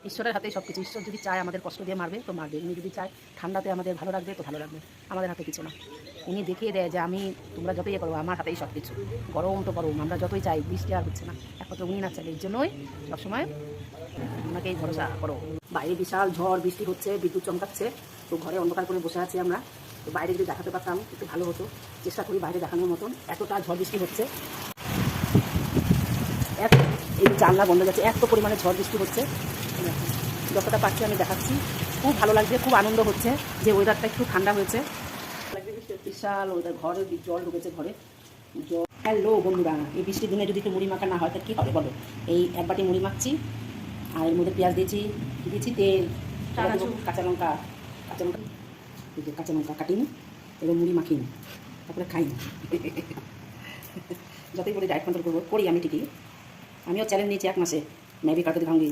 ঈশ্বরের হাতেই সব কিছু। ঈশ্বর যদি চায় আমাদের কষ্ট দিয়ে মারবে তো মারবে, উনি যদি চায় ঠান্ডাতে আমাদের ভালো রাখবে তো ভালো রাখবে। আমাদের হাতে কিছু না। উনি দেখিয়ে দেয় যে তোমরা যতই ইয়ে করো আমার হাতেই সব কিছু। গরম তো গরম, আমরা যতই চাই বৃষ্টি আর হচ্ছে না, একমাত্র উনি না চাইলে। এই জন্যই সবসময় ওনাকেই ভরসা করো। বাইরে বিশাল ঝড় বৃষ্টি হচ্ছে, বিদ্যুৎ চমকাচ্ছে, তো ঘরে অন্ধকার করে বসে আছি আমরা। তো বাইরে যদি দেখাতে পারতাম একটু ভালো হতো, চেষ্টা করি বাইরে দেখানোর মতন। এতটা ঝড় বৃষ্টি হচ্ছে, এই জানলা বন্ধ যাচ্ছে, এত পরিমাণে ঝড় বৃষ্টি হচ্ছে। যতটা পাচ্ছি আমি দেখাচ্ছি। খুব ভালো লাগছে, খুব আনন্দ হচ্ছে যে ওয়েদারটা একটু ঠান্ডা হয়েছে। বিশাল ওয়েদার, ঘরে জল ঢুকেছে ঘরে। হ্যালো বন্ধুরা, এই বৃষ্টির দিনে যদি একটু মুড়ি মাখা না হয় তো কী হবে বলো। এই এক বাটি মুড়ি মাখছি, আর এর মধ্যে পেঁয়াজ দিয়েছি তেল, কাঁচা লঙ্কা কাটিনি, এবার মুড়ি মাখিনি, তারপরে খাইনি। যতই বলি ডায়েট কন্ট্রোল করবো, করি আমি ঠিকই। আমিও চ্যালেঞ্জ নিয়েছি 1 মাসে, मैं भी करके दिखाऊंगी।